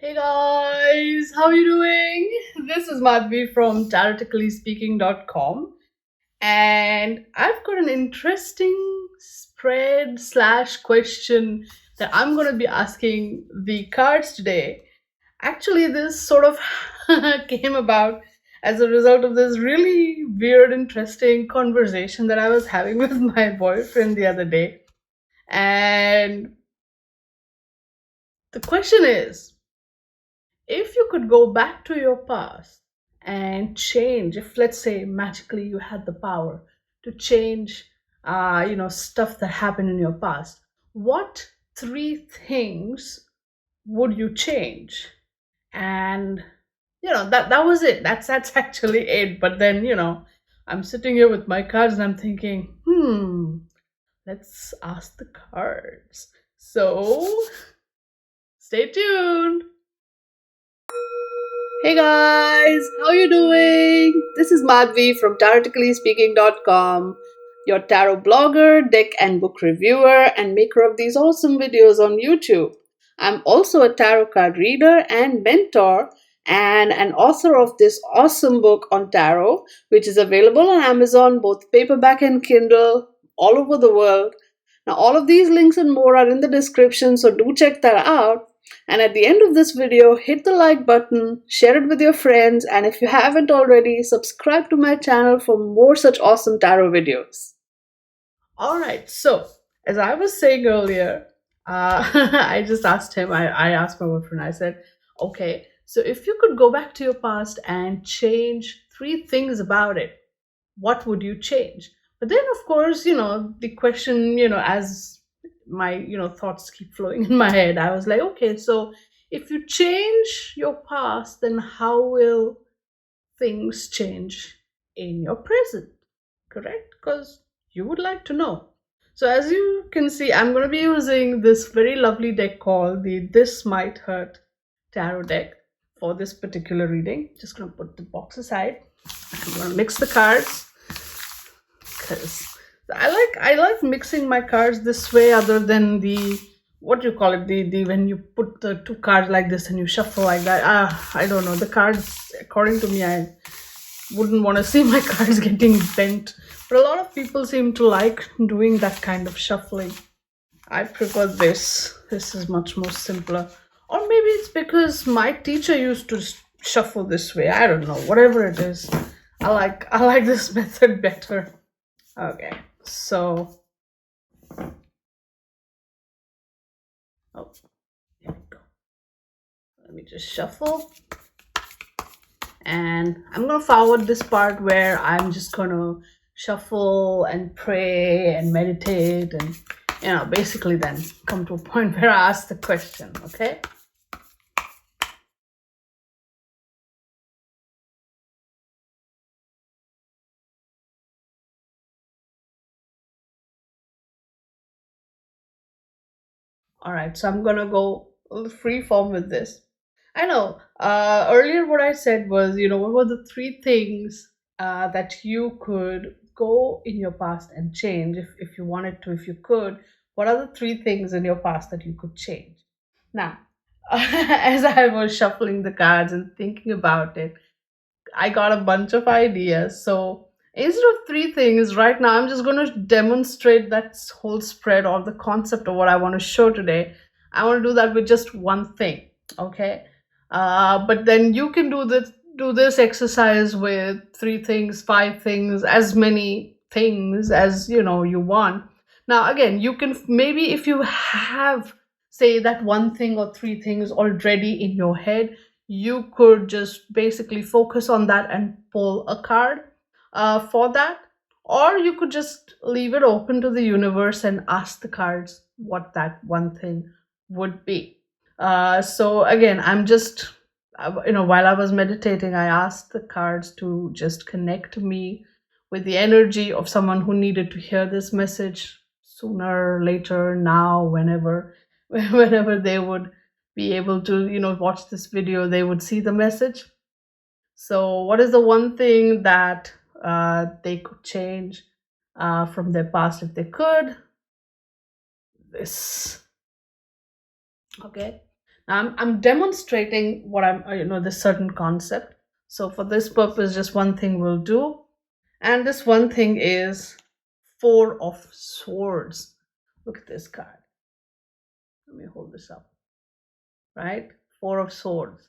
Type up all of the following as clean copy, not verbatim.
Hey guys, how are you doing? This is Madhvi from TaroticallySpeaking.com, and I've got an interesting spread slash question that I'm going to be asking the cards today. Actually, this sort of came about as a result of this really weird, interesting conversation that I was having with my boyfriend the other day. And the question is, if you could go back to your past and change, if let's say magically you had the power to change, stuff that happened in your past, what three things would you change? And that was it. That's actually it. But then I'm sitting here with my cards and I'm thinking, let's ask the cards. So stay tuned. Hey guys, how you doing? This is Madhvi from TaroticallySpeaking.com, your tarot blogger, deck and book reviewer, and maker of these awesome videos on YouTube. I'm also a tarot card reader and mentor, and an author of this awesome book on tarot, which is available on Amazon, both paperback and Kindle, all over the world. Now, all of these links and more are in the description, so do check that out. And at the end of this video, hit the like button, share it with your friends, and if you haven't already, subscribe to my channel for more such awesome tarot videos. Alright, so as I was saying earlier, I just asked him, I asked my boyfriend, I said, okay, so if you could go back to your past and change three things about it, what would you change? But then, of course, the question, as my thoughts keep flowing in my head, I was like, okay, so if you change your past, then how will things change in your present? Correct? Because you would like to know. So as you can see, I'm going to be using this very lovely deck called the This Might Hurt tarot deck for this particular reading. Just going to put the box aside. I'm going to mix the cards because I like mixing my cards this way, other than the, what do you call it, the when you put the two cards like this and you shuffle like that. I don't know, the cards, according to me, I wouldn't want to see my cards getting bent, but a lot of people seem to like doing that kind of shuffling. I prefer this is much more simpler, or maybe it's because my teacher used to shuffle this way. I don't know, whatever it is, I like this method better. Okay, so, oh, here we go. Let me just shuffle. And I'm going to forward this part where I'm just going to shuffle and pray and meditate and, basically then come to a point where I ask the question, okay? All right, so I'm gonna go a little free form with this. I know. Earlier, what I said was, what were the three things that you could go in your past and change if you wanted to, if you could? What are the three things in your past that you could change? Now, as I was shuffling the cards and thinking about it, I got a bunch of ideas. So instead of three things, right now I'm just going to demonstrate that whole spread or the concept of what I want to show today. I want to do that with just one thing, okay? But then you can do this exercise with three things, five things, as many things as you want. Now again, you can maybe, if you have, say, that one thing or three things already in your head, you could just basically focus on that and pull a card for that, or you could just leave it open to the universe and ask the cards what that one thing would be. So again, I'm just, while I was meditating, I asked the cards to just connect me with the energy of someone who needed to hear this message sooner, later, now, whenever, whenever they would be able to, watch this video, they would see the message. So, what is the one thing that they could change from their past if they could? This. Okay. I'm demonstrating what this certain concept. So for this purpose, just one thing will do. And this one thing is Four of Swords. Look at this card. Let me hold this up. Right? Four of Swords.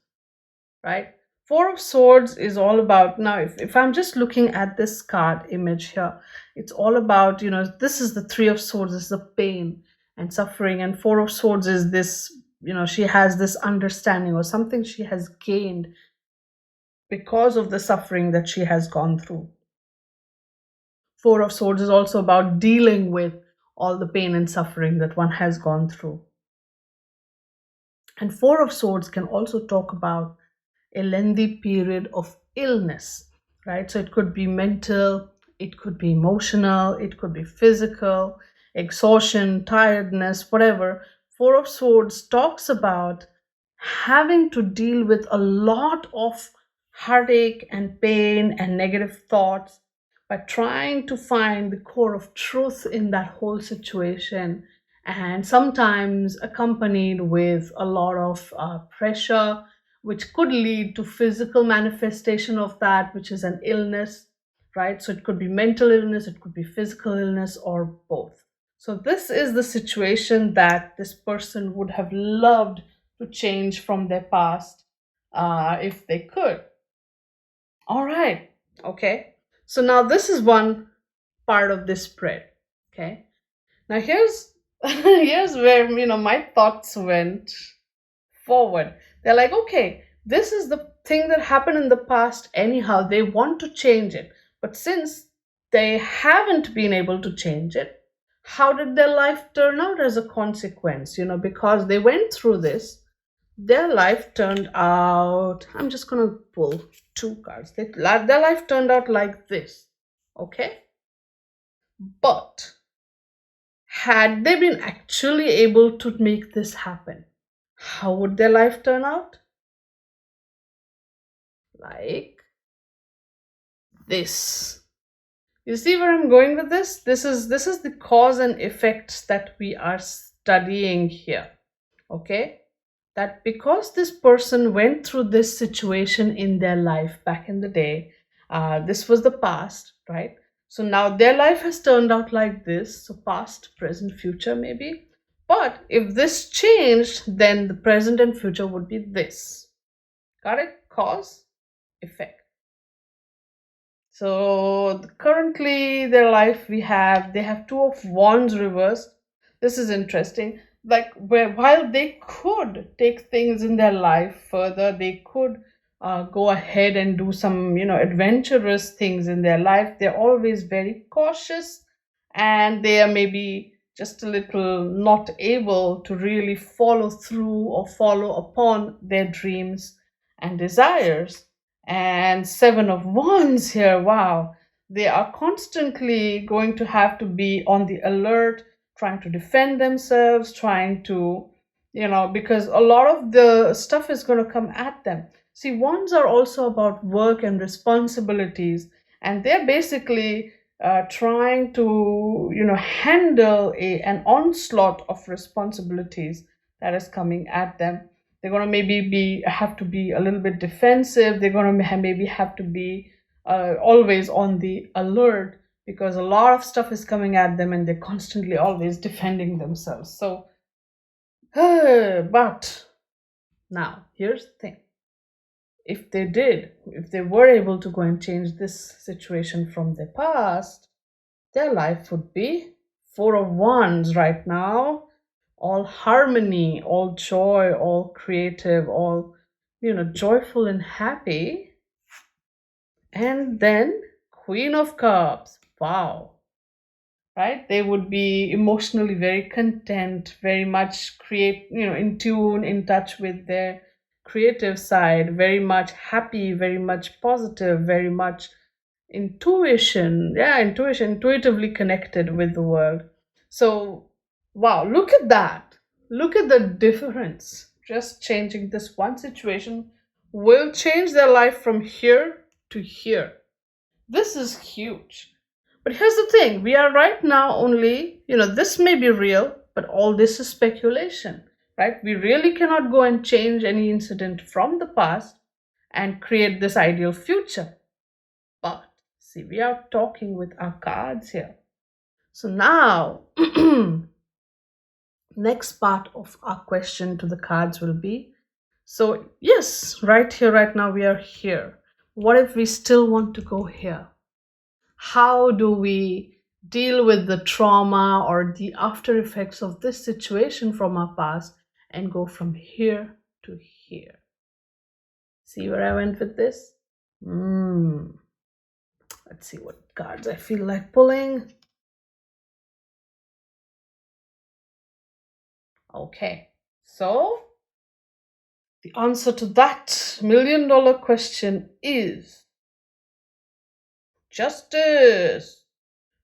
Right? Four of Swords is all about, now if I'm just looking at this card image here, it's all about, this is the Three of Swords, is the pain and suffering, and Four of Swords is this, she has this understanding or something she has gained because of the suffering that she has gone through. Four of Swords is also about dealing with all the pain and suffering that one has gone through. And Four of Swords can also talk about a lengthy period of illness, right? So it could be mental, it could be emotional, it could be physical, exhaustion, tiredness, whatever. Four of Swords talks about having to deal with a lot of heartache and pain and negative thoughts by trying to find the core of truth in that whole situation, and sometimes accompanied with a lot of pressure, which could lead to physical manifestation of that, which is an illness, right? So it could be mental illness, it could be physical illness, or both. So this is the situation that this person would have loved to change from their past, if they could. All right. Okay. So now this is one part of this spread. Okay. Now here's here's where my thoughts went forward. They're like, okay, this is the thing that happened in the past anyhow. They want to change it. But since they haven't been able to change it, how did their life turn out as a consequence? Because they went through this, their life turned out, I'm just going to pull two cards. Their life turned out like this. Okay? But had they been actually able to make this happen, how would their life turn out? Like this. You see where I'm going with this? This is the cause and effects that we are studying here. Okay? That because this person went through this situation in their life back in the day, this was the past, right? So now their life has turned out like this. So past, present, future, maybe. But if this changed, then the present and future would be this. Got it? Cause, effect. So currently their life, they have Two of Wands reversed. This is interesting. Like, while they could take things in their life further, they could go ahead and do some adventurous things in their life, they're always very cautious, and they are maybe just a little not able to really follow through or follow upon their dreams and desires. And Seven of Wands here, wow, they are constantly going to have to be on the alert, trying to defend themselves, trying to, because a lot of the stuff is going to come at them. See, wands are also about work and responsibilities, and they're basically trying to, handle an onslaught of responsibilities that is coming at them. They're going to maybe have to be a little bit defensive. They're going to maybe have to be always on the alert, because a lot of stuff is coming at them and they're constantly always defending themselves. So, but now here's the thing. If they were able to go and change this situation from their past, their life would be Four of Wands right now. All harmony, all joy, all creative, all, joyful and happy. And then Queen of Cups. Wow. Right? They would be emotionally very content, very much in tune, in touch with their creative side, very much happy, very much positive, very much intuitively connected with the world. So, wow, look at that. Look at the difference. Just changing this one situation will change their life from here to here. This is huge. But here's the thing, we are right now only, this may be real, but all this is speculation, right? We really cannot go and change any incident from the past and create this ideal future. But see, we are talking with our cards here. So now, next part of our question to the cards will be, so yes, right here, right now, we are here. What if we still want to go here? How do we deal with the trauma or the after effects of this situation from our past and go from here to here? See where I went with this? Let's see what cards I feel like pulling. Okay, so the answer to that $1,000,000 question is justice,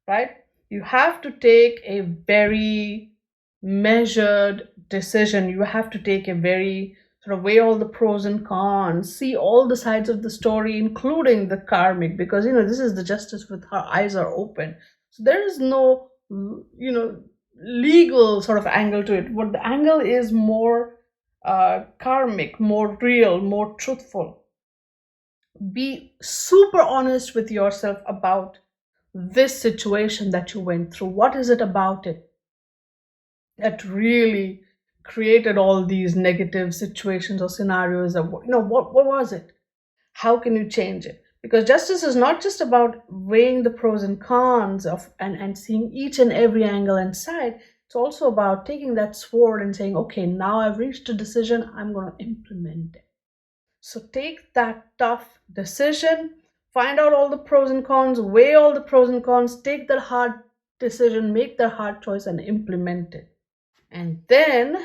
right? You have to take a very measured decision. You have to take a very sort of weigh all the pros and cons, see all the sides of the story, including the karmic, because this is the justice with her eyes are open. So there is no, legal sort of angle to it. What the angle is more karmic, more real, more truthful. Be super honest with yourself about this situation that you went through. What is it about it that really created all these negative situations or scenarios? Of what was it? How can you change it? Because justice is not just about weighing the pros and cons of and seeing each and every angle and side. It's also about taking that sword and saying, okay, now I've reached a decision, I'm going to implement it. So take that tough decision, find out all the pros and cons, weigh all the pros and cons, take that hard decision, make the hard choice, and implement it. And then,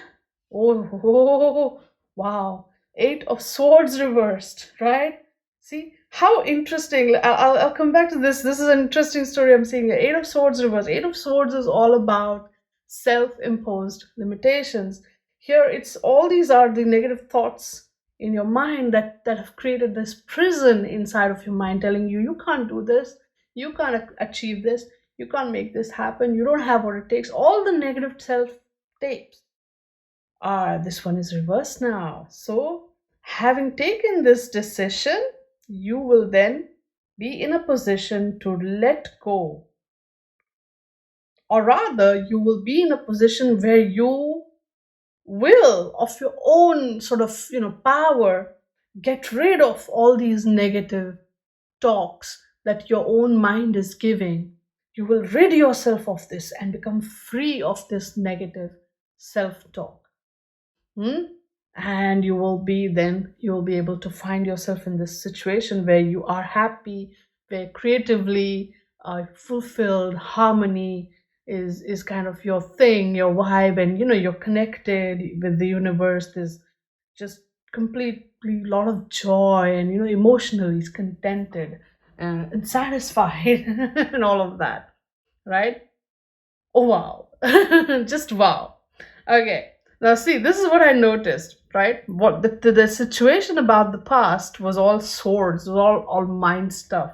wow, Eight of Swords reversed, right? See how interesting. I'll come back to this. This is an interesting story I'm seeing. Eight of Swords reversed. Eight of Swords is all about self-imposed limitations. Here, it's all these are the negative thoughts in your mind that have created this prison inside of your mind, telling you you can't do this, you can't achieve this, you can't make this happen, you don't have what it takes. All the negative self tapes. This one is reversed now. So, having taken this decision, you will then be in a position to let go. Or rather, you will be in a position where you will, of your own sort of, power, get rid of all these negative talks that your own mind is giving. You will rid yourself of this and become free of this negative self talk. And you will be able to find yourself in this situation where you are happy, where creatively fulfilled harmony is kind of your thing, your vibe, and you're connected with the universe. There's just completely lot of joy, and emotionally contented and satisfied and all of that, right? Oh wow. Just wow. Okay, now see, this is what I noticed, right? What the situation about the past was all swords, was all mind stuff,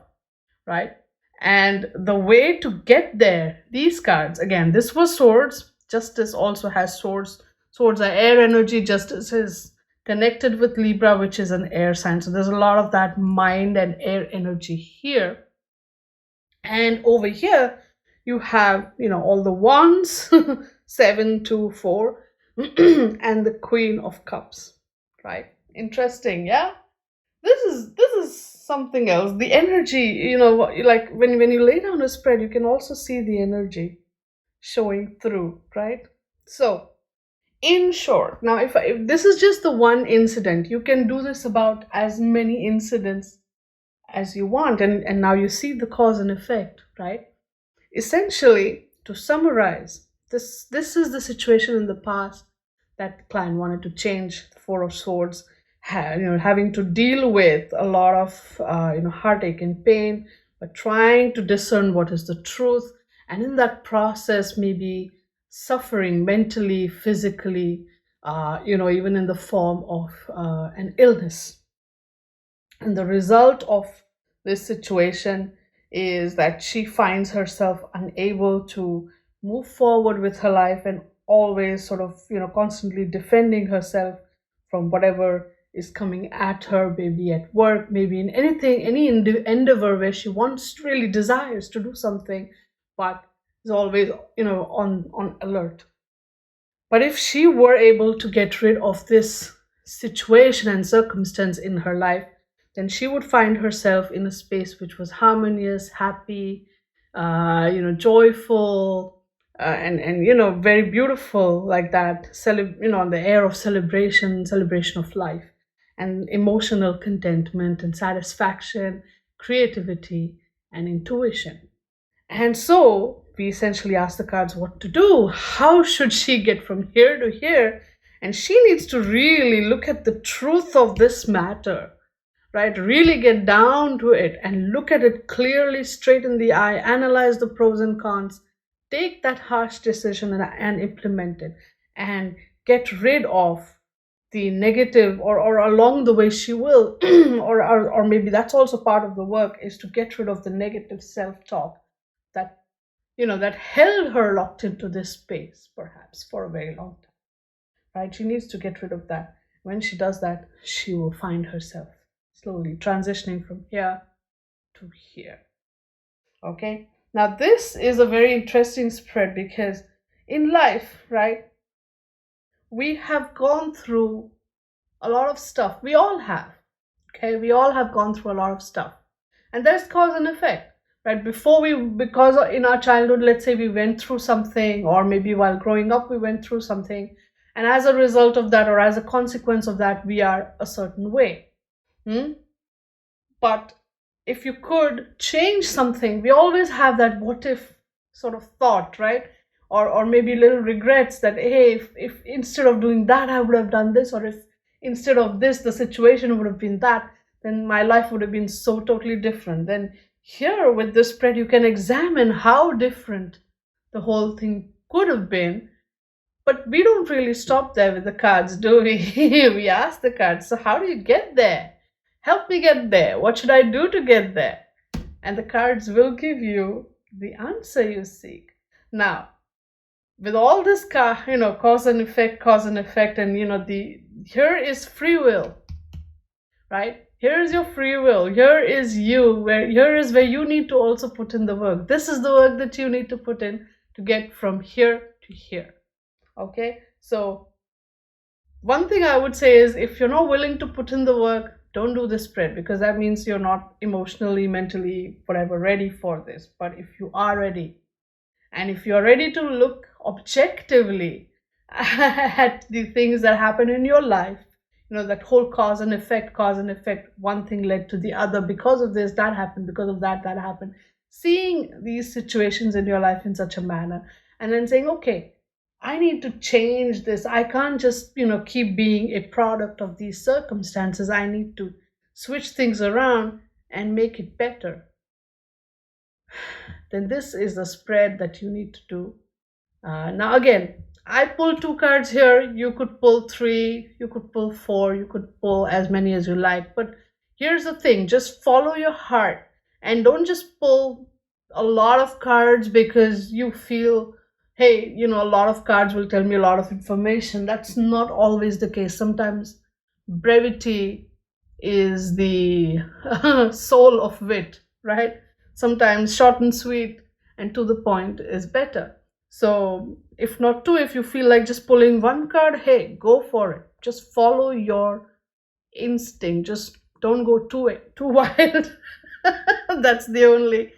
right? And the way to get there, these cards, again, this was swords. Justice also has swords. Swords are air energy. Justice is connected with Libra, which is an air sign. So there's a lot of that mind and air energy here. And over here, you have, all the wands, 7, 2, 4, and the Queen of Cups, right? Interesting, yeah? This is something else. The energy, like when you lay down a spread, you can also see the energy showing through, right? So, in short, now if this is just the one incident, you can do this about as many incidents as you want, and now you see the cause and effect, right? Essentially, to summarize, this is the situation in the past that the client wanted to change. The Four of Swords, having to deal with a lot of heartache and pain, but trying to discern what is the truth, and in that process, maybe suffering mentally, physically, even in the form of an illness. And the result of this situation is that she finds herself unable to move forward with her life, and always sort of, constantly defending herself from whatever is coming at her, maybe at work, maybe in anything, any endeavor where she wants, really desires to do something, but is always, on alert. But if she were able to get rid of this situation and circumstance in her life, then she would find herself in a space which was harmonious, happy, joyful, and very beautiful, like that. The air of celebration of life, and emotional contentment and satisfaction, creativity, and intuition. And so we essentially ask the cards what to do. How should she get from here to here? And she needs to really look at the truth of this matter, right? Really get down to it and look at it clearly, straight in the eye, analyze the pros and cons, take that harsh decision and implement it, and get rid of the negative, or along the way she will or maybe that's also part of the work, is to get rid of the negative self-talk that that held her locked into this space perhaps for a very long time, right? She needs to get rid of that. When she does that, she will find herself slowly transitioning from here to here. Okay, now this is a very interesting spread, because in life, right, we have gone through a lot of stuff. We all have. Okay, we all have gone through a lot of stuff, and there's cause and effect, right? Because in our childhood, let's say we went through something, or maybe while growing up we went through something, and as a result of that, or as a consequence of that, we are a certain way. But if you could change something, we always have that what if sort of thought, right? Or maybe little regrets that, hey, if instead of doing that I would have done this, or if instead of this the situation would have been that, then my life would have been so totally different. Then here with this spread, you can examine how different the whole thing could have been. But we don't really stop there with the cards, do we? We ask the cards, so how do you get there? Help me get there. What should I do to get there? And the cards will give you the answer you seek. Now, with all this cause and effect, and here is free will, right? Here is your free will. Here is here is where you need to also put in the work. This is the work that you need to put in to get from here to here. Okay, so one thing I would say is, if you're not willing to put in the work, don't do this spread, because that means you're not emotionally, mentally, whatever, ready for this. But if you are ready, and if you're ready to look objectively at the things that happen in your life, that whole cause and effect, one thing led to the other, because of this, that happened, because of that, that happened. Seeing these situations in your life in such a manner, and then saying, okay, I need to change this. I can't just, keep being a product of these circumstances. I need to switch things around and make it better. Then this is the spread that you need to do. Now again, I pulled 2 cards here. You could pull 3, you could pull 4, you could pull as many as you like. But here's the thing, just follow your heart, and don't just pull a lot of cards because you feel, hey, a lot of cards will tell me a lot of information. That's not always the case. Sometimes brevity is the soul of wit, right? Sometimes short and sweet and to the point is better. So if not 2, if you feel like just pulling 1 card, hey, go for it. Just follow your instinct. Just don't go too wild. That's the only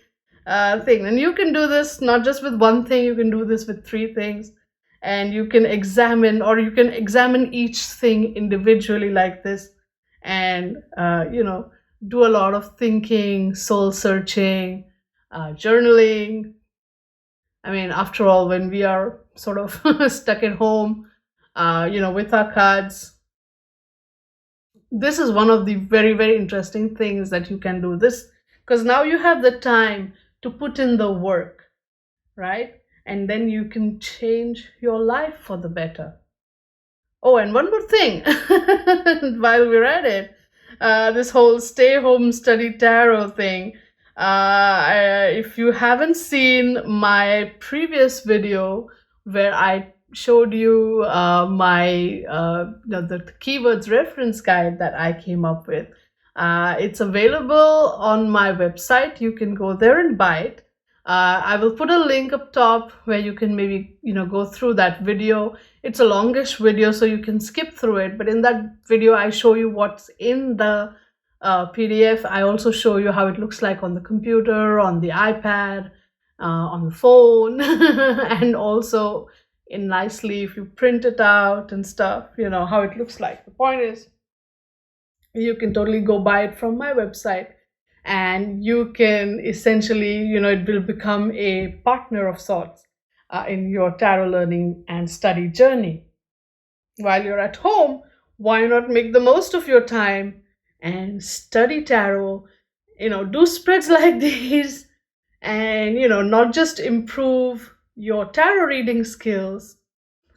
thing. And you can do this not just with 1 thing, you can do this with 3 things. And you can examine each thing individually like this, and do a lot of thinking, soul searching, journaling. I mean, after all, when we are sort of stuck at home, with our cards, this is one of the very, very interesting things that you can do this, because now you have the time to put in the work, right? And then you can change your life for the better. Oh, and one more thing, while we're at it, this whole stay home study tarot thing. If you haven't seen my previous video where I showed you the keywords reference guide that I came up with. It's available on my website. You can go there and buy it. I will put a link up top where you can maybe go through that video. It's a longish video, so you can skip through it. But in that video, I show you what's in the PDF. I also show you how it looks like on the computer, on the iPad, on the phone, and also in nicely if you print it out and stuff, how it looks like. The point is, you can totally go buy it from my website, and you can essentially, it will become a partner of sorts in your tarot learning and study journey. While you're at home, why not make the most of your time and study tarot, do spreads like these, and not just improve your tarot reading skills,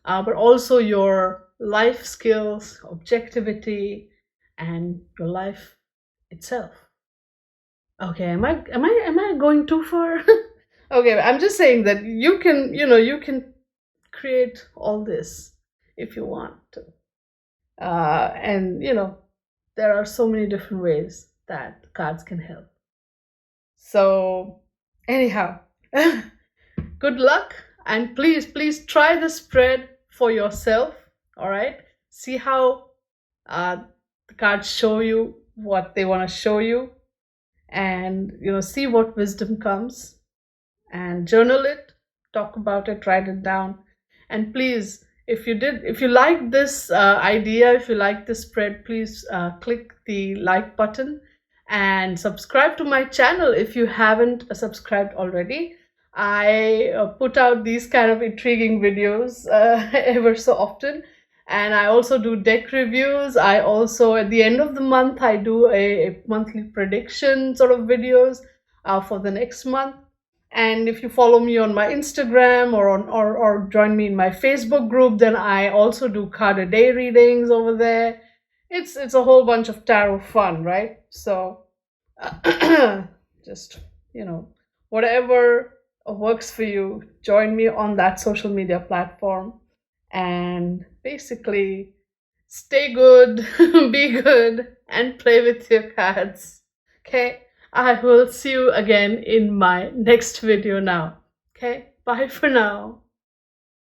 but also your life skills, objectivity, and your life itself. Okay, am I going too far? Okay, I'm just saying that you can create all this if you want to, and there are so many different ways that cards can help. So anyhow, good luck, and please try the spread for yourself. All right, see how uh, the cards show you what they want to show you, and see what wisdom comes, and journal it, talk about it, write it down. And please, if you like this idea, if you like this spread, please click the like button and subscribe to my channel if you haven't subscribed already. I put out these kind of intriguing videos ever so often, and I also do deck reviews. I also, at the end of the month, I do a monthly prediction sort of videos for the next month. And if you follow me on my Instagram, or join me in my Facebook group, then I also do card a day readings over there. It's a whole bunch of tarot fun, right? So just whatever works for you, join me on that social media platform, and basically stay good, be good, and play with your cards. Okay, I will see you again in my next video now. Okay, bye for now.